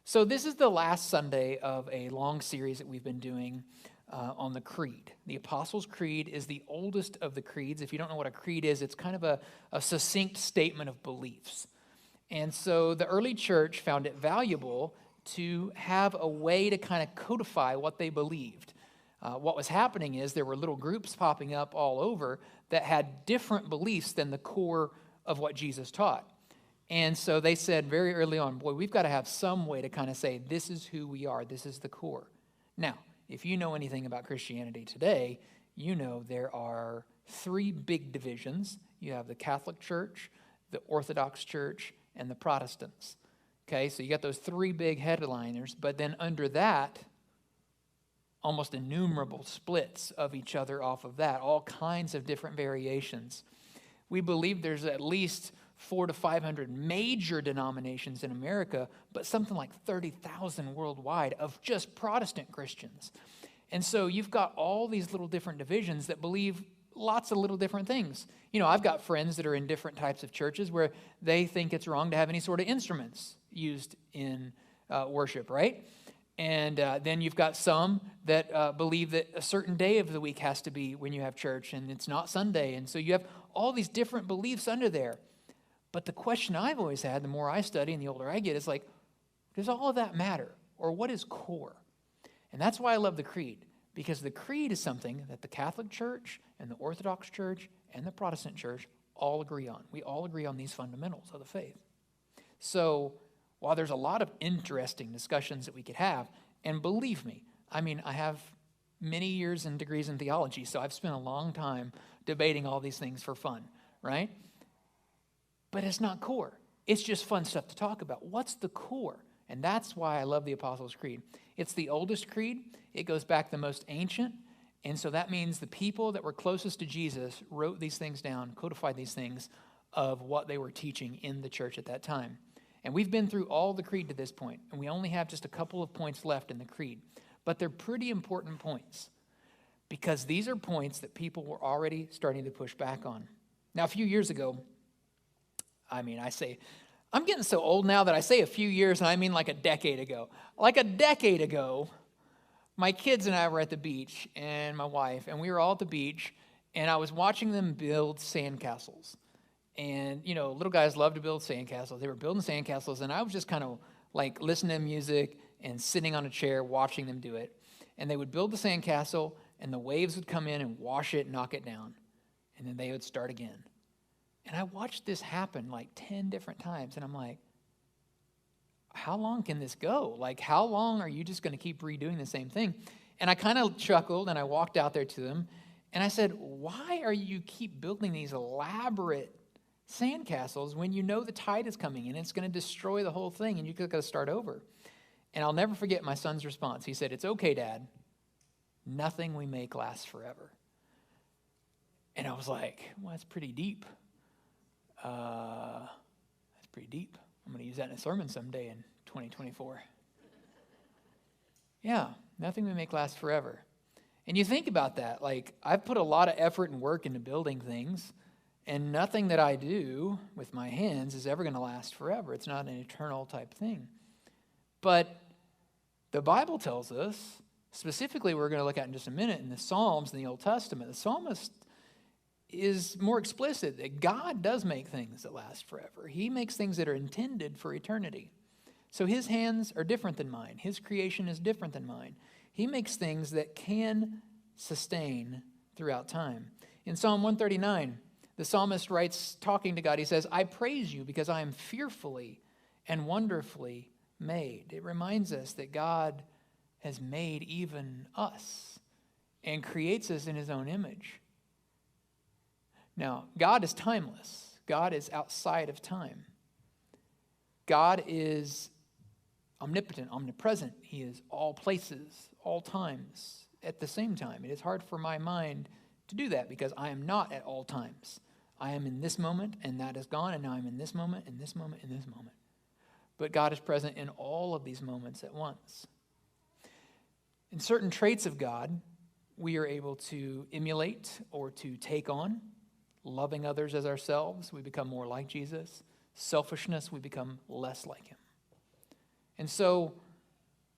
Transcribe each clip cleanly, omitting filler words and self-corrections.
So this is the last Sunday of a long series that we've been doing on the Creed. The Apostles' Creed is the oldest of the creeds. If you don't know what a creed is, it's kind of a succinct statement of beliefs. And so the early church found it valuable to have a way to kind of codify what they believed. What was happening is there were little groups popping up all over that had different beliefs than the core of what Jesus taught. And so they said very early on, boy, we've got to have some way to kind of say, this is who we are, this is the core. Now, if you know anything about Christianity today, you know there are three big divisions. You have the Catholic Church, the Orthodox Church, and the Protestants. Okay, so you got those three big headliners, but then under that, almost innumerable splits of each other off of that, all kinds of different variations. We believe there's at least 400 to 500 major denominations in America, but something like 30,000 worldwide of just Protestant Christians. And so you've got all these little different divisions that believe lots of little different things. You know, I've got friends that are in different types of churches where they think it's wrong to have any sort of instruments used in worship, right? And then you've got some that believe that a certain day of the week has to be when you have church, and it's not Sunday. And so you have all these different beliefs under there. But the question I've always had, the more I study and the older I get, is like, does all of that matter? Or what is core? And that's why I love the Creed, because the Creed is something that the Catholic Church and the Orthodox Church and the Protestant Church all agree on. We all agree on these fundamentals of the faith. So while there's a lot of interesting discussions that we could have, and believe me, I mean, I have many years and degrees in theology, so I've spent a long time debating all these things for fun, right? But it's not core. It's just fun stuff to talk about. What's the core? And that's why I love the Apostles' Creed. It's the oldest creed. It goes back the most ancient. And so that means the people that were closest to Jesus wrote these things down, codified these things of what they were teaching in the church at that time. And we've been through all the creed to this point, and we only have just a couple of points left in the creed. But they're pretty important points, because these are points that people were already starting to push back on. Now, a few years ago, I'm getting so old now that I say a few years, and I mean like a decade ago. Like a decade ago, my kids and I were at the beach, and my wife, and we were all at the beach, and I was watching them build sandcastles. And, you know, little guys love to build sandcastles. They were building sandcastles, and I was just kind of like listening to music and sitting on a chair watching them do it. And they would build the sandcastle, and the waves would come in and wash it, knock it down. And then they would start again. And I watched this happen like 10 different times, and I'm like, how long can this go? Like, how long are you just going to keep redoing the same thing? And I kind of chuckled, and I walked out there to them, and I said, why are you keep building these elaborate sandcastles when you know the tide is coming and it's going to destroy the whole thing and you've got to start over? And I'll never forget my son's response. He said, it's okay, Dad. Nothing we make lasts forever. And I was like, well, that's pretty deep. That's pretty deep. I'm going to use that in a sermon someday in 2024. Yeah, nothing we make lasts forever. And you think about that. Like, I've put a lot of effort and work into building things, and nothing that I do with my hands is ever going to last forever. It's not an eternal type thing. But the Bible tells us, specifically we're going to look at in just a minute, in the Psalms in the Old Testament, the psalmist is more explicit that God does make things that last forever. He makes things that are intended for eternity. So his hands are different than mine. His creation is different than mine. He makes things that can sustain throughout time. In Psalm 139, the psalmist writes, talking to God, he says, I praise you because I am fearfully and wonderfully made. It reminds us that God has made even us and creates us in his own image. Now, God is timeless. God is outside of time. God is omnipotent, omnipresent. He is all places, all times, at the same time. It is hard for my mind to do that because I am not at all times. I am in this moment, and that is gone, and now I'm in this moment, in this moment, in this moment. But God is present in all of these moments at once. In certain traits of God, we are able to emulate or to take on. Loving others as ourselves, we become more like Jesus. Selfishness, we become less like him. And so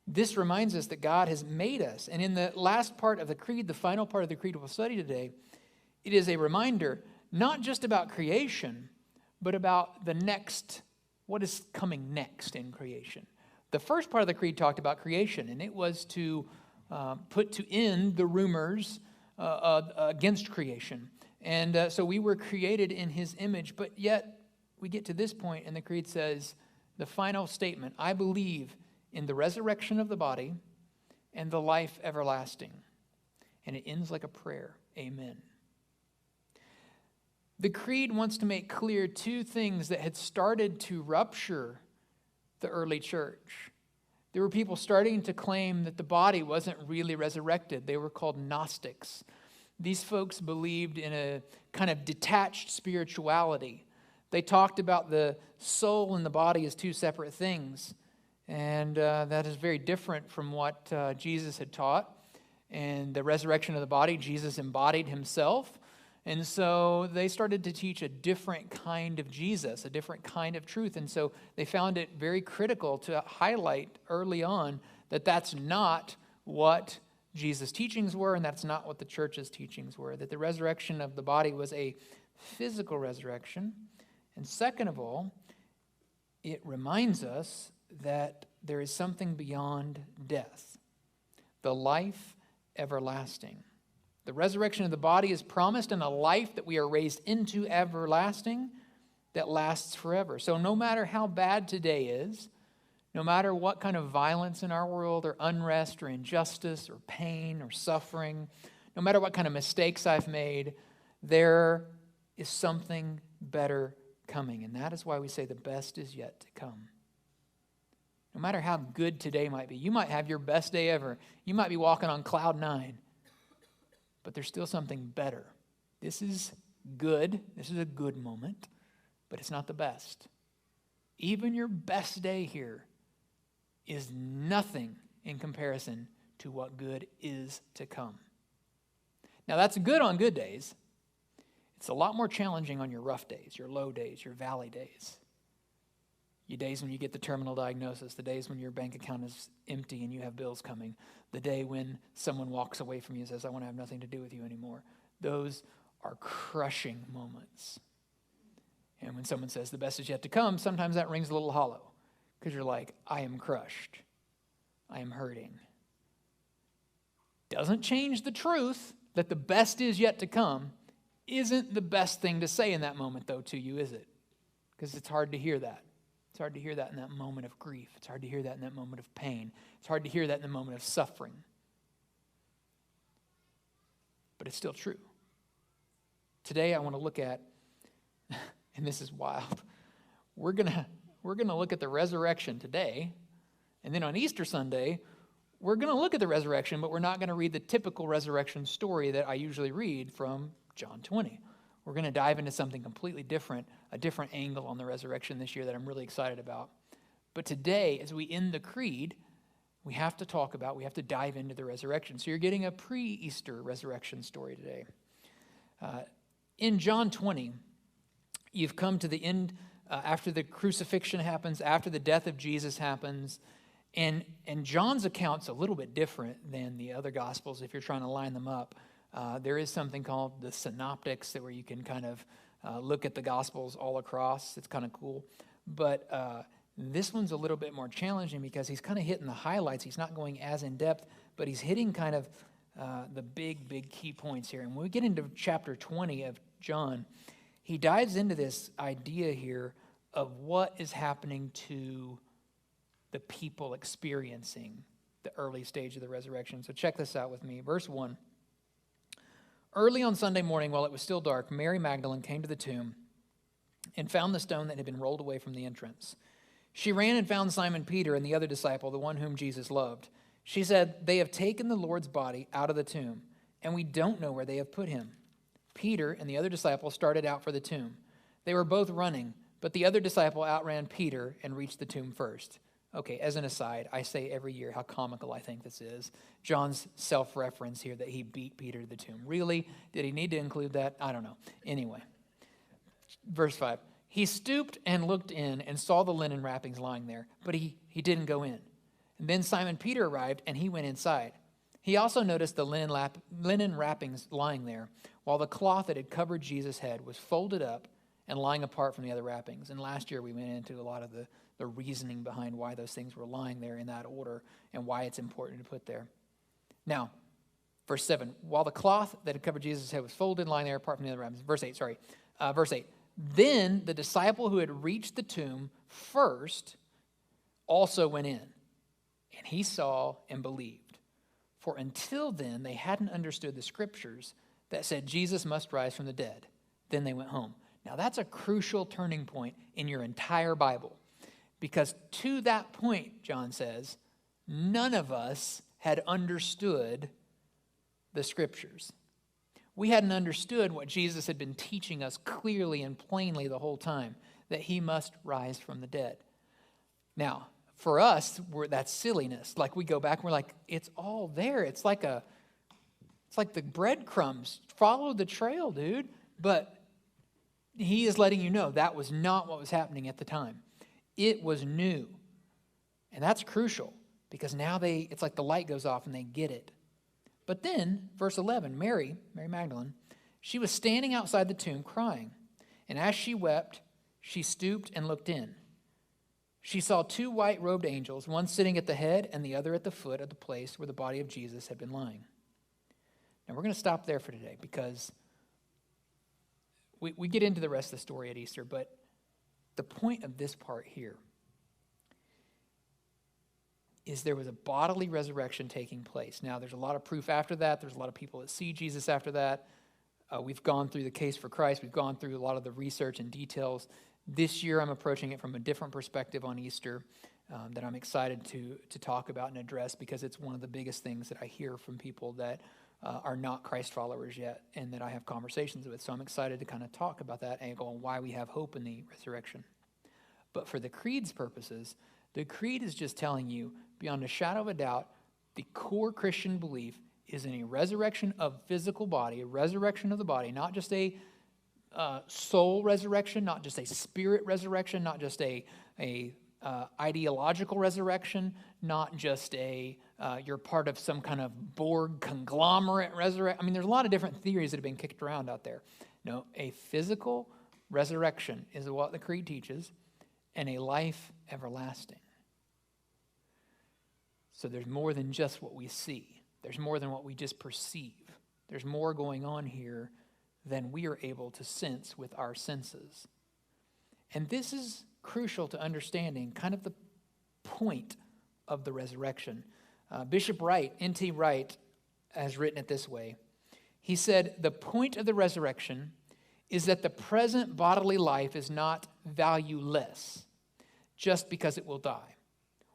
this reminds us that God has made us. And in the last part of the creed, the final part of the creed we'll study today, it is a reminder not just about creation, but about the next, what is coming next in creation. The first part of the creed talked about creation, and it was to put to end the rumors against creation. And so we were created in his image, but yet we get to this point, and the creed says, the final statement, I believe in the resurrection of the body and the life everlasting. And it ends like a prayer, amen. The creed wants to make clear two things that had started to rupture the early church. There were people starting to claim that the body wasn't really resurrected. They were called Gnostics. These folks believed in a kind of detached spirituality. They talked about the soul and the body as two separate things. And that is very different from what Jesus had taught. And the resurrection of the body, Jesus embodied himself. And so they started to teach a different kind of Jesus, a different kind of truth. And so they found it very critical to highlight early on that that's not what Jesus' teachings were, and that's not what the church's teachings were, that the resurrection of the body was a physical resurrection. And second of all, it reminds us that there is something beyond death, the life everlasting. The resurrection of the body is promised in a life that we are raised into everlasting that lasts forever. So no matter how bad today is, no matter what kind of violence in our world or unrest or injustice or pain or suffering, no matter what kind of mistakes I've made, there is something better coming. And that is why we say the best is yet to come. No matter how good today might be, you might have your best day ever. You might be walking on cloud 9. But there's still something better. This is good. This is a good moment, but it's not the best. Even your best day here is nothing in comparison to what good is to come. Now, that's good on good days. It's a lot more challenging on your rough days, your low days, your valley days. Your days when you get the terminal diagnosis, the days when your bank account is empty and you have bills coming, the day when someone walks away from you and says, I want to have nothing to do with you anymore. Those are crushing moments. And when someone says the best is yet to come, sometimes that rings a little hollow because you're like, I am crushed. I am hurting. Doesn't change the truth that the best is yet to come isn't the best thing to say in that moment, though, to you, is it? Because it's hard to hear that. It's hard to hear that in that moment of grief. It's hard to hear that in that moment of pain. It's hard to hear that in the moment of suffering. But it's still true. Today I want to look at, and this is wild, we're gonna look at the resurrection today, and then on Easter Sunday, we're going to look at the resurrection, but we're not going to read the typical resurrection story that I usually read from John 20. We're going to dive into something completely different, a different angle on the resurrection this year that I'm really excited about. But today, as we end the creed, we have to dive into the resurrection. So you're getting a pre-Easter resurrection story today. In John 20, you've come to the end after the crucifixion happens, after the death of Jesus happens, and John's account's a little bit different than the other Gospels if you're trying to line them up. There is something called the synoptics where you can kind of look at the Gospels all across. It's kind of cool. But this one's a little bit more challenging because he's kind of hitting the highlights. He's not going as in depth, but he's hitting kind of the big key points here. And when we get into chapter 20 of John, he dives into this idea here of what is happening to the people experiencing the early stage of the resurrection. So check this out with me. Verse 1. Early on Sunday morning, while it was still dark, Mary Magdalene came to the tomb and found the stone that had been rolled away from the entrance. She ran and found Simon Peter and the other disciple, the one whom Jesus loved. She said, "They have taken the Lord's body out of the tomb, and we don't know where they have put him." Peter and the other disciple started out for the tomb. They were both running, but the other disciple outran Peter and reached the tomb first. Okay, as an aside, I say every year how comical I think this is. John's self-reference here that he beat Peter to the tomb. Really? Did he need to include that? I don't know. Anyway, verse 5. He stooped and looked in and saw the linen wrappings lying there, but he He didn't go in. And then Simon Peter arrived, and he went inside. He also noticed the linen wrappings lying there, while the cloth that had covered Jesus' head was folded up and lying apart from the other wrappings. And last year we went into a lot of the reasoning behind why those things were lying there in that order and why it's important to put there. Now, verse 7, while the cloth that had covered Jesus' head was folded, lying there apart from the other wrappings. Verse 8. Then the disciple who had reached the tomb first also went in, and he saw and believed. For until then, they hadn't understood the scriptures that said Jesus must rise from the dead. Then they went home. Now, that's a crucial turning point in your entire Bible. Because to that point, John says, none of us had understood the scriptures. We hadn't understood what Jesus had been teaching us clearly and plainly the whole time, that he must rise from the dead. Now, for us, that's silliness. Like we go back and we're like, it's all there. It's like the breadcrumbs. Follow the trail, dude. But he is letting you know that was not what was happening at the time. It was new. And that's crucial because now it's like the light goes off and they get it. But then, verse 11, Mary Magdalene, she was standing outside the tomb crying. And as she wept, she stooped and looked in. She saw two white-robed angels, one sitting at the head and the other at the foot of the place where the body of Jesus had been lying. Now, we're going to stop there for today because we get into the rest of the story at Easter, but the point of this part here is there was a bodily resurrection taking place. Now, there's a lot of proof after that. There's a lot of people that see Jesus after that. We've gone through the case for Christ. We've gone through a lot of the research and details. This year, I'm approaching it from a different perspective on Easter that I'm excited to talk about and address because it's one of the biggest things that I hear from people that are not Christ followers yet and that I have conversations with. So I'm excited to kind of talk about that angle and why we have hope in the resurrection. But for the creed's purposes, the creed is just telling you, beyond a shadow of a doubt, the core Christian belief is in a resurrection of physical body, a resurrection of the body, not just a soul resurrection, not just a spirit resurrection, not just a ideological resurrection, not just you're part of some kind of Borg conglomerate resurrection. I mean, there's a lot of different theories that have been kicked around out there. No, a physical resurrection is what the creed teaches, and a life everlasting. So there's more than just what we see. There's more than what we just perceive. There's more going on here than we are able to sense with our senses. And this is crucial to understanding kind of the point of the resurrection. Bishop Wright, N.T. Wright, has written it this way. He said, the point of the resurrection is that the present bodily life is not valueless just because it will die.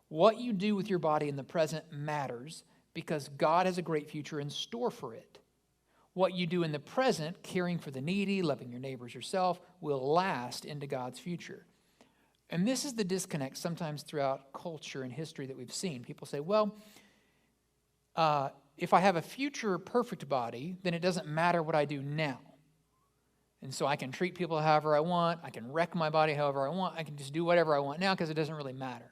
What you do with your body in the present matters because God has a great future in store for it. What you do in the present, caring for the needy, loving your neighbors yourself, will last into God's future. And this is the disconnect sometimes throughout culture and history that we've seen. People say, well, if I have a future perfect body, then it doesn't matter what I do now. And so I can treat people however I want. I can wreck my body however I want. I can just do whatever I want now because it doesn't really matter.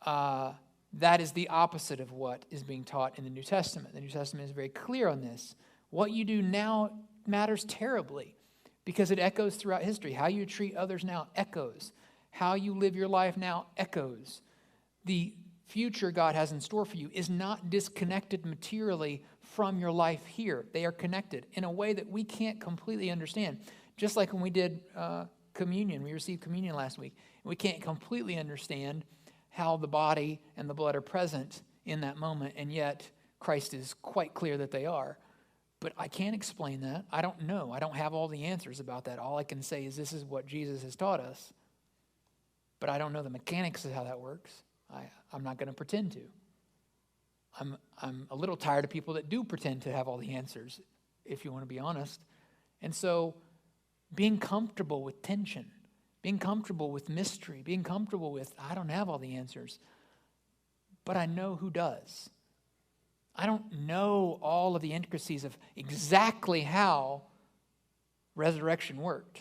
That is the opposite of what is being taught in the New Testament. The New Testament is very clear on this. What you do now matters terribly because it echoes throughout history. How you treat others now echoes. How you live your life now echoes. The future God has in store for you is not disconnected materially from your life here. They are connected in a way that we can't completely understand. Just like when we did communion, we received communion last week. We can't completely understand how the body and the blood are present in that moment, and yet Christ is quite clear that they are. But I can't explain that. I don't know. I don't have all the answers about that. All I can say is this is what Jesus has taught us. But I don't know the mechanics of how that works. I'm not going to pretend to. I'm a little tired of people that do pretend to have all the answers, if you want to be honest. And so being comfortable with tension, being comfortable with mystery, being comfortable with, I don't have all the answers, but I know who does. I don't know all of the intricacies of exactly how resurrection worked.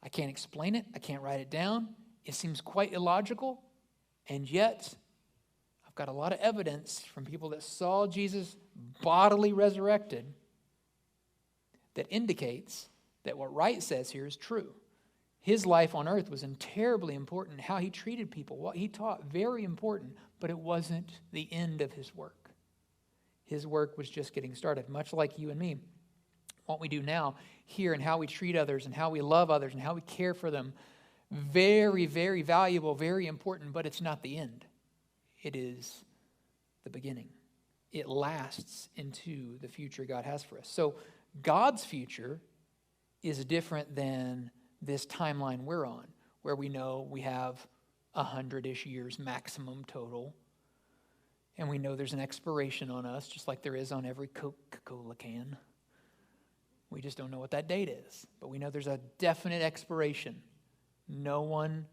I can't explain it. I can't write it down. It seems quite illogical, And yet, I've got a lot of evidence from people that saw Jesus bodily resurrected that indicates that what Wright says here is true. His life on earth was terribly important. How he treated people, what he taught, very important, but it wasn't the end of his work. His work was just getting started, much like you and me. What we do now here and how we treat others and how we love others and how we care for them, very, very valuable, very important, but it's not the end. It is the beginning. It lasts into the future God has for us. So God's future is different than this timeline we're on, where we know we have 100-ish years maximum total, and we know there's an expiration on us, just like there is on every Coca-Cola can. We just don't know what that date is, but we know there's a definite expiration. No one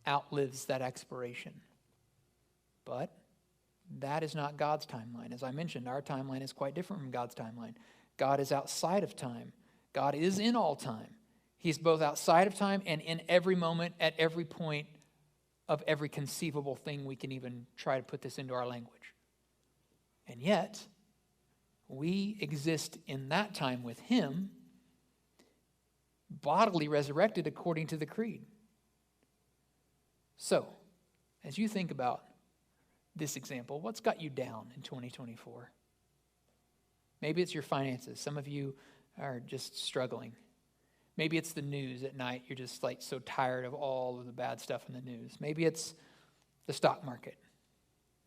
outlives that expiration. But that is not God's timeline. As I mentioned, our timeline is quite different from God's timeline. God is outside of time. God is in all time. He's both outside of time and in every moment, at every point of every conceivable thing we can even try to put this into our language. And yet, we exist in that time with him, bodily resurrected according to the creed. So, as you think about this example, what's got you down in 2024? Maybe it's your finances. Some of you are just struggling. Maybe it's the news at night. You're just like so tired of all of the bad stuff in the news. Maybe it's the stock market.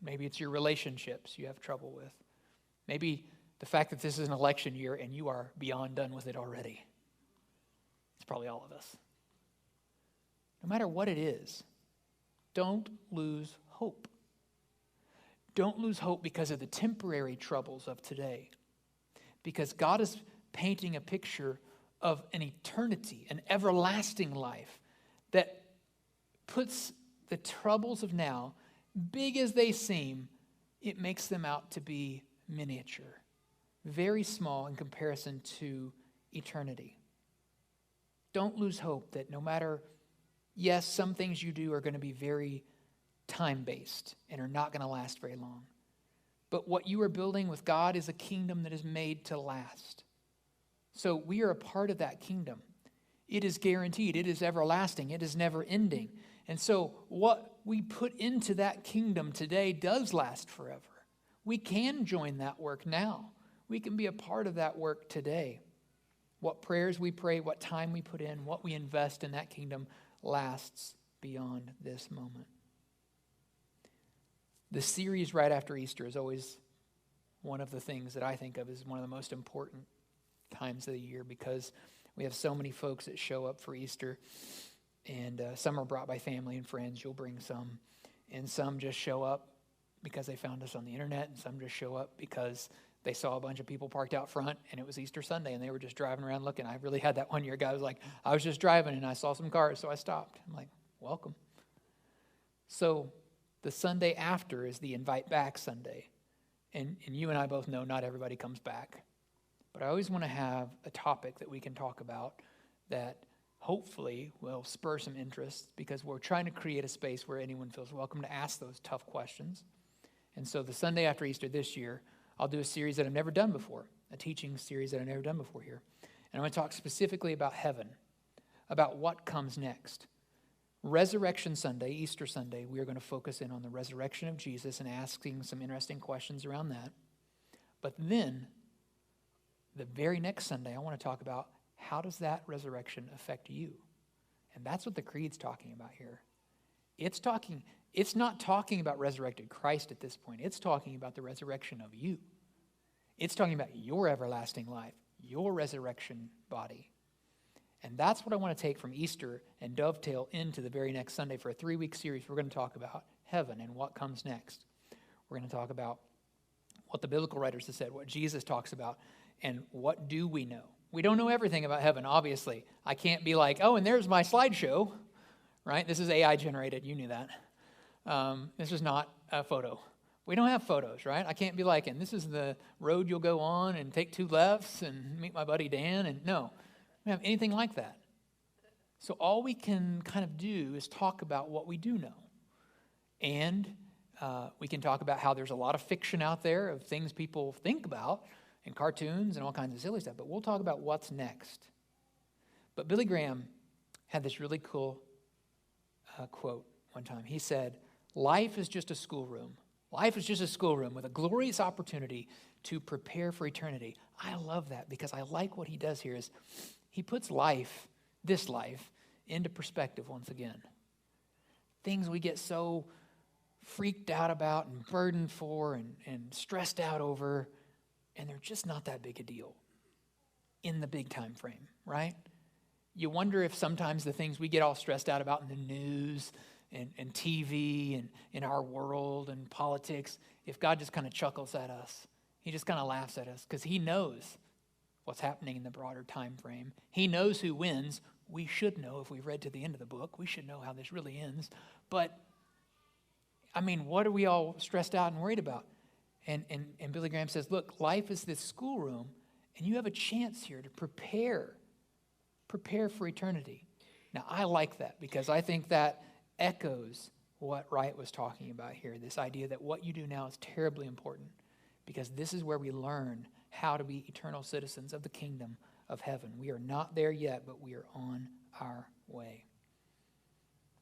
Maybe it's your relationships you have trouble with. Maybe the fact that this is an election year and you are beyond done with it already. It's probably all of us. No matter what it is, don't lose hope. Don't lose hope because of the temporary troubles of today. Because God is painting a picture of an eternity, an everlasting life that puts the troubles of now, big as they seem, it makes them out to be miniature, very small in comparison to eternity. Don't lose hope that no matter, yes, some things you do are going to be very time-based and are not going to last very long. But what you are building with God is a kingdom that is made to last. So we are a part of that kingdom. It is guaranteed. It is everlasting. It is never ending. And so what we put into that kingdom today does last forever. We can join that work now. We can be a part of that work today. What prayers we pray, what time we put in, what we invest in that kingdom lasts beyond this moment. The series right after Easter is always one of the things that I think of as one of the most important times of the year, because we have so many folks that show up for Easter, and some are brought by family and friends. You'll bring some, and some just show up because they found us on the internet, and some just show up because they saw a bunch of people parked out front and it was Easter Sunday and they were just driving around looking. I really had that one year. A guy was like, I was just driving and I saw some cars, so I stopped. I'm like, welcome. So the Sunday after is the Invite Back Sunday. And you and I both know not everybody comes back. But I always want to have a topic that we can talk about that hopefully will spur some interest, because we're trying to create a space where anyone feels welcome to ask those tough questions. And so the Sunday after Easter this year, I'll do a series that I've never done before, a teaching series that I've never done before here. And I'm going to talk specifically about heaven, about what comes next. Resurrection Sunday, Easter Sunday, we are going to focus in on the resurrection of Jesus and asking some interesting questions around that. But then, the very next Sunday, I want to talk about how does that resurrection affect you? And that's what the creed's talking about here. It's not talking about resurrected Christ at this point. It's talking about the resurrection of you. It's talking about your everlasting life, your resurrection body. And that's what I want to take from Easter and dovetail into the very next Sunday for a 3-week series. We're going to talk about heaven and what comes next. We're going to talk about what the biblical writers have said, what Jesus talks about, and what do we know. We don't know everything about heaven, obviously. I can't be like, oh, and there's my slideshow, right? This is AI generated. You knew that. This is not a photo. We don't have photos, right? I can't be like, and this is the road you'll go on and take 2 lefts and meet my buddy Dan. And no, we don't have anything like that. So all we can kind of do is talk about what we do know. And we can talk about how there's a lot of fiction out there of things people think about and cartoons and all kinds of silly stuff. But we'll talk about what's next. But Billy Graham had this really cool quote one time. He said, life is just a schoolroom. Life is just a schoolroom with a glorious opportunity to prepare for eternity. I love that because I like what he does here is he puts life, this life, into perspective once again. Things we get so freaked out about and burdened for and stressed out over, and they're just not that big a deal in the big time frame, right? You wonder if sometimes the things we get all stressed out about in the news and TV and in our world and politics, if God just kind of chuckles at us. He just kind of laughs at us because he knows what's happening in the broader time frame. He knows who wins. We should know if we've read to the end of the book. We should know how this really ends. But, I mean, what are we all stressed out and worried about? And Billy Graham says, look, life is this schoolroom, and you have a chance here to prepare for eternity. Now, I like that because I think that echoes what Wright was talking about here, this idea that what you do now is terribly important because this is where we learn how to be eternal citizens of the kingdom of heaven. We are not there yet, but we are on our way.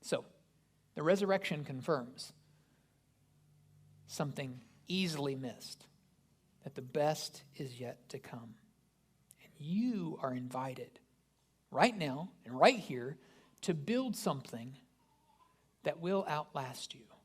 So, the resurrection confirms something easily missed, that the best is yet to come. And you are invited right now and right here to build something that will outlast you.